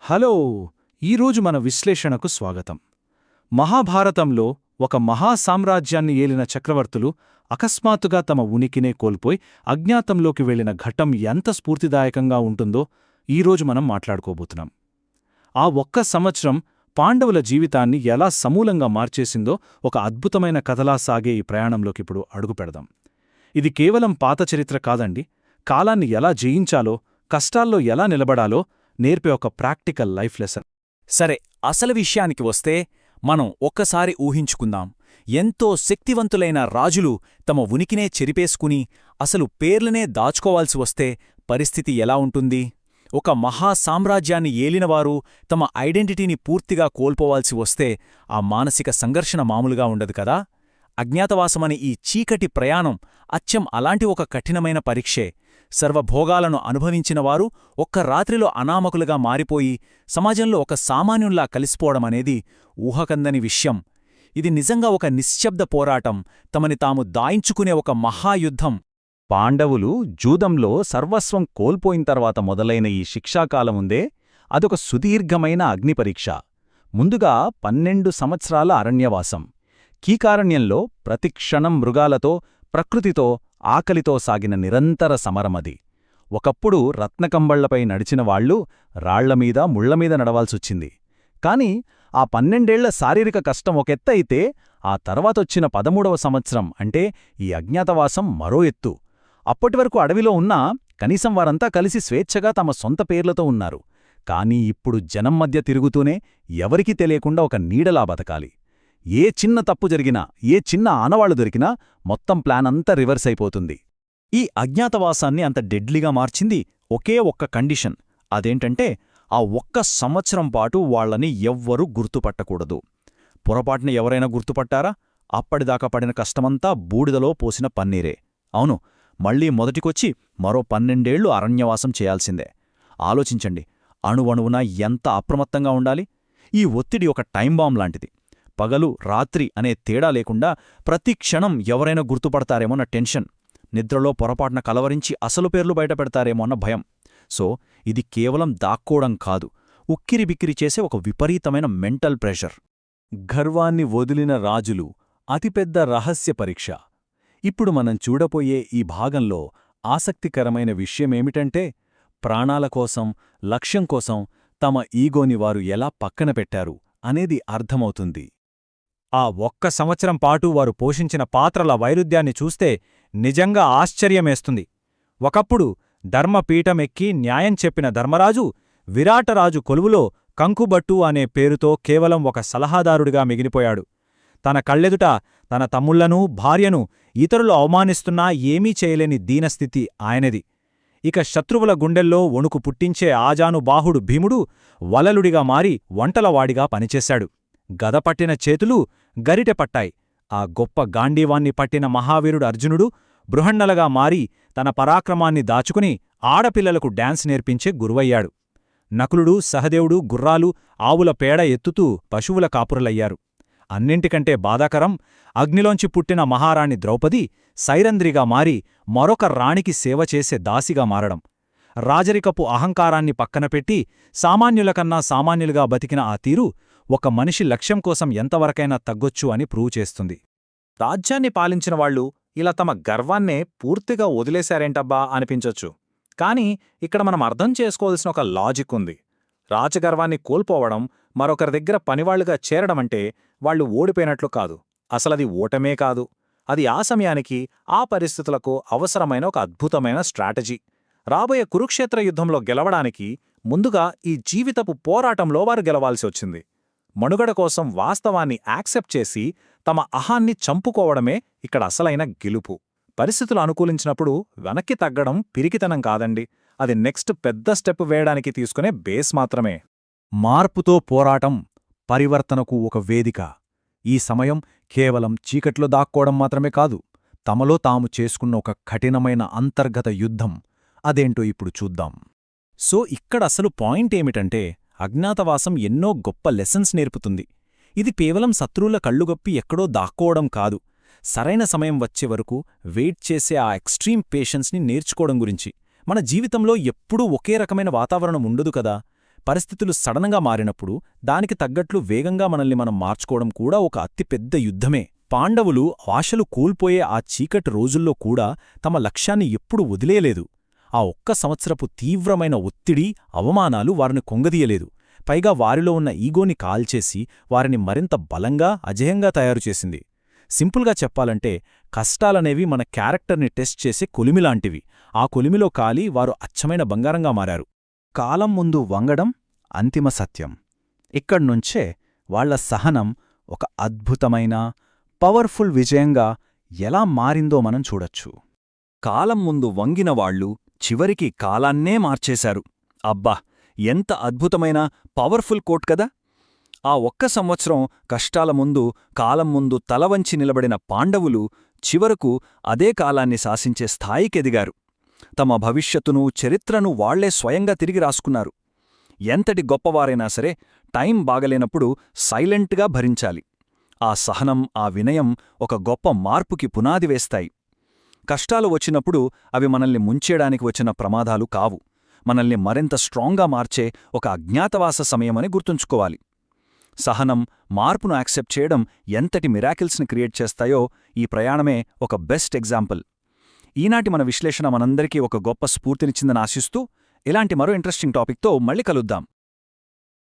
Hello! ఈరోజు మన విశ్లేషణకు స్వాగతం. మహాభారతంలో ఒక మహాసామ్రాజ్యాన్ని ఏలిన చక్రవర్తులు అకస్మాత్తుగా తమ ఉనికినే కోల్పోయి అజ్ఞాతంలోకి వెళ్లిన ఘట్టం ఎంత స్ఫూర్తిదాయకంగా ఉంటుందో ఈరోజు మనం మాట్లాడుకోబోతున్నాం. ఆ ఒక్క సంవత్సరం పాండవుల జీవితాన్ని ఎలా సమూలంగా మార్చేసిందో ఒక అద్భుతమైన కథలా సాగే ఈ ప్రయాణంలోకిప్పుడు అడుగుపెడదాం. ఇది కేవలం పాత చరిత్ర కాదండి, కాలాన్ని ఎలా జయించాలో, కష్టాల్లో ఎలా నిలబడాలో నేర్పే ఒక ప్రాక్టికల్ లైఫ్ లెసన్. సరే, అసలు విషయానికి వస్తే మనం ఒక్కసారి ఊహించుకుందాం. ఎంతో శక్తివంతులైన రాజులు తమ ఉనికినే చెరిపేసుకుని అసలు పేర్లనే దాచుకోవాల్సి వస్తే పరిస్థితి ఎలా ఉంటుంది? ఒక మహాసామ్రాజ్యాన్ని ఏలినవారు తమ ఐడెంటిటీని పూర్తిగా కోల్పోవాల్సి వస్తే ఆ మానసిక సంఘర్షణ మామూలుగా ఉండదు కదా. అజ్ఞాతవాసమని ఈ చీకటి ప్రయాణం అచ్చం అలాంటి ఒక కఠినమైన పరీక్షే. సర్వభోగాలను అనుభవించినవారు ఒక్క రాత్రిలో అనామకులుగా మారిపోయి సమాజంలో ఒక సామాన్యుల్లా కలిసిపోవడమనేది ఊహకందని విషయం. ఇది నిజంగా ఒక నిశ్శబ్ద పోరాటం, తమని తాము దాయించుకునే ఒక మహాయుద్ధం. పాండవులు జూదంలో సర్వస్వం కోల్పోయిన తర్వాత మొదలైన ఈ శిక్షాకాలముందే అదొక సుదీర్ఘమైన అగ్నిపరీక్ష. ముందుగా 12 సంవత్సరాల అరణ్యవాసం. కీకారణ్యంలో ప్రతిక్షణం మృగాలతో, ప్రకృతితో, ఆకలితో సాగిన నిరంతర సమరమది. ఒకప్పుడు రత్నకంబళ్లపై నడిచినవాళ్లు రాళ్లమీద ముళ్లమీద నడవాల్సొచ్చింది. కాని ఆ 12 శారీరక కష్టం ఒకెత్తయితే ఆ తర్వాతొచ్చిన 13వ సంవత్సరం అంటే ఈ అజ్ఞాతవాసం మరో ఎత్తు. అప్పటివరకు అడవిలో ఉన్నా కనీసం వారంతా కలిసి స్వేచ్ఛగా తమ సొంత పేర్లతో ఉన్నారు. కానీ ఇప్పుడు జనం మధ్య తిరుగుతూనే ఎవరికీ తెలియకుండా ఒక నీడలా బతకాలి. ఏ చిన్న తప్పు జరిగినా, ఏ చిన్న ఆనవాళ్లు దొరికినా మొత్తం ప్లాన్ అంతా రివర్స్ అయిపోతుంది. ఈ అజ్ఞాతవాసాన్ని అంత డెడ్లీగా మార్చింది ఒకే ఒక్క కండిషన్. అదేంటంటే ఆ ఒక్క సంవత్సరం పాటు వాళ్లని ఎవ్వరూ గుర్తుపట్టకూడదు. పొరపాటున ఎవరైనా గుర్తుపట్టారా? అప్పటిదాకా పడిన కష్టమంతా బూడిదలో పోసిన పన్నీరే. అవును, మళ్లీ మొదటికొచ్చి మరో 12 అరణ్యవాసం చేయాల్సిందే. ఆలోచించండి, అణువణువునా ఎంత అప్రమత్తంగా ఉండాలి. ఈ ఒత్తిడి ఒక టైం బాంబ్ లాంటిది. పగలు రాత్రి అనే తేడా లేకుండా ప్రతి క్షణం ఎవరైనా గుర్తుపడతారేమోన్న టెన్షన్, నిద్రలో పొరపాటున కలవరించి అసలు పేర్లు బయటపెడతారేమో అన్న భయం. సో ఇది కేవలం దాక్కోవడం కాదు, ఉక్కిరిబిక్కిరి చేసే ఒక విపరీతమైన మెంటల్ ప్రెషర్. గర్వాన్ని వదిలిన రాజులు అతిపెద్ద రహస్య పరీక్ష. ఇప్పుడు మనం చూడబోయే ఈ భాగంలో ఆసక్తికరమైన విషయమేమిటంటే ప్రాణాల కోసం, లక్ష్యం కోసం తమ ఈగోని వారు ఎలా పక్కన పెట్టారు అనేది అర్థమవుతుంది. ఆ ఒక్క సంవత్సరం పాటు వారు పోషించిన పాత్రల వైరుధ్యాన్ని చూస్తే నిజంగా ఆశ్చర్యమేస్తుంది. ఒకప్పుడు ధర్మపీఠమెక్కి న్యాయం చెప్పిన ధర్మరాజు విరాటరాజు కొలువులో కంకుబట్టు అనే పేరుతో కేవలం ఒక సలహాదారుడిగా మిగిలిపోయాడు. తన కళ్ళెదుట తన తమ్ముళ్లనూ భార్యను ఇతరులు అవమానిస్తున్నా ఏమీ చేయలేని దీనస్థితి ఆయనది. ఇక శత్రువుల గుండెల్లో వణుకు పుట్టించే ఆజానుబాహుడు భీముడు వలలుడిగా మారి వంటలవాడిగా పనిచేశాడు. గదపట్టిన చేతులు గరిటె పట్టాయి. ఆ గొప్ప గాంధీవాన్ని పట్టిన మహావీరుడు అర్జునుడు బృహన్నలగా మారి తన పరాక్రమాన్ని దాచుకుని ఆడపిల్లలకు డాన్స్ నేర్పించే గురువయ్యాడు. నకులుడు, సహదేవుడు గుర్రాలు, ఆవుల పేడ ఎత్తుతూ పశువుల కాపురలయ్యారు. అన్నింటికంటే బాధాకరం, అగ్నిలోంచి పుట్టిన మహారాణి ద్రౌపది సైరంధ్రిగా మారి మరొక రాణికి సేవచేసే దాసిగా మారడం. రాజరికపు అహంకారాన్ని పక్కనపెట్టి సామాన్యులకన్నా సామాన్యులుగా బతికిన ఆ తీరు ఒక మనిషి లక్ష్యం కోసం ఎంతవరకైనా తగ్గొచ్చు అని ప్రూవ్ చేస్తుంది. రాజ్యాన్ని పాలించినవాళ్లు ఇలా తమ గర్వాన్నే పూర్తిగా వదిలేశారేంటబ్బా అనిపించొచ్చు. కాని ఇక్కడ మనం అర్థం చేసుకోవాల్సిన ఒక లాజిక్ ఉంది. రాజగర్వాన్ని కోల్పోవడం, మరొకరి దగ్గర పనివాళ్లుగా చేరడమంటే వాళ్లు ఓడిపోయినట్లు కాదు. అసలది ఓటమే కాదు, అది ఆ సమయానికి, ఆ పరిస్థితులకు అవసరమైన ఒక అద్భుతమైన స్ట్రాటజీ. రాబోయే కురుక్షేత్ర యుద్ధంలో గెలవడానికి ముందుగా ఈ జీవితపు పోరాటంలో వారు గెలవాల్సి వచ్చింది. మనుగడ కోసం వాస్తవాన్ని యాక్సెప్ట్ చేసి తమ అహాన్ని చంపుకోవడమే ఇక్కడ అసలైన గెలుపు. పరిస్థితులు అనుకూలించినప్పుడు వెనక్కి తగ్గడం పిరికితనం కాదండి, అది నెక్స్ట్ పెద్ద స్టెప్ వేయడానికి తీసుకునే బేస్ మాత్రమే. మార్పుతో పోరాటం, పరివర్తనకు ఒక వేదిక. ఈ సమయం కేవలం చీకట్లో దాక్కోవడం మాత్రమే కాదు, తమలో తాము చేసుకున్న ఒక కఠినమైన అంతర్గత యుద్ధం. అదేంటో ఇప్పుడు చూద్దాం. సో ఇక్కడ అసలు పాయింట్ ఏమిటంటే, అజ్ఞాతవాసం ఎన్నో గొప్ప లెసన్స్ నేర్పుతుంది. ఇది కేవలం శత్రువుల కళ్ళుగప్పి ఎక్కడో దాక్కోవడం కాదు, సరైన సమయం వచ్చే వరకు వెయిట్ చేసే ఆ ఎక్స్ట్రీమ్ పేషెన్స్ని నేర్చుకోవడం గురించి. మన జీవితంలో ఎప్పుడూ ఒకే రకమైన వాతావరణం ఉండదు కదా. పరిస్థితులు సడన్గా మారినప్పుడు దానికి తగ్గట్లు వేగంగా మనల్ని మనం మార్చుకోవడం కూడా ఒక అతిపెద్ద యుద్ధమే. పాండవులు ఆశలు కోల్పోయే ఆ చీకటి రోజుల్లో కూడా తమ లక్ష్యాన్ని ఎప్పుడూ వదిలేయలేదు. ఆ ఒక్క సంవత్సరపు తీవ్రమైన ఒత్తిడి, అవమానాలు వారిని కొంగదీయలేదు. పైగా వారిలో ఉన్న ఈగోని కాల్చేసి వారిని మరింత బలంగా, అజేయంగా తయారుచేసింది. సింపుల్గా చెప్పాలంటే కష్టాలనేవి మన క్యారెక్టర్ని టెస్ట్ చేసే కొలిమిలాంటివి. ఆ కొలిమిలో కాలి వారు అచ్చమైన బంగారంగా మారారు. కాలం ముందు వంగడం అంతిమ సత్యం. ఇక్కడ్నుంచే వాళ్ల సహనం ఒక అద్భుతమైన, పవర్ఫుల్ విజయంగా ఎలా మారిందో మనం చూడొచ్చు. కాలం ముందు వంగినవాళ్లు చివరికి కాలాన్నే మార్చేశారు. అబ్బా, ఎంత అద్భుతమైన పవర్ఫుల్ కోట్ కదా! ఆ ఒక్క సంవత్సరం కష్టాల ముందు, కాలం ముందు తలవంచి నిలబడిన పాండవులు చివరకు అదే కాలాన్ని శాసించే స్థాయికెదిగారు. తమ భవిష్యత్తును, చరిత్రను వాళ్లే స్వయంగా తిరిగి రాసుకున్నారు. ఎంతటి గొప్పవారైనా సరే టైం బాగలేనప్పుడు సైలెంట్గా భరించాలి. ఆ సహనం, ఆ వినయం ఒక గొప్ప మార్పుకి పునాది వేస్తాయి. కష్టాలు వచ్చినప్పుడు అవి మనల్ని ముంచేయడానికి వచ్చిన ప్రమాదాలు కావు, మనల్ని మరింత స్ట్రాంగ్గా మార్చే ఒక అజ్ఞాతవాస సమయమని గుర్తుంచుకోవాలి. సహనం, మార్పును యాక్సెప్ట్ చేయడం ఎంతటి మిరాకిల్స్ని క్రియేట్ చేస్తాయో ఈ ప్రయాణమే ఒక బెస్ట్ ఎగ్జాంపుల్. ఈనాటి మన విశ్లేషణ మనందరికీ ఒక గొప్ప స్ఫూర్తినిచ్చిందని ఆశిస్తూ ఇలాంటి మరో ఇంట్రెస్టింగ్ టాపిక్తో మళ్ళీ కలుద్దాం.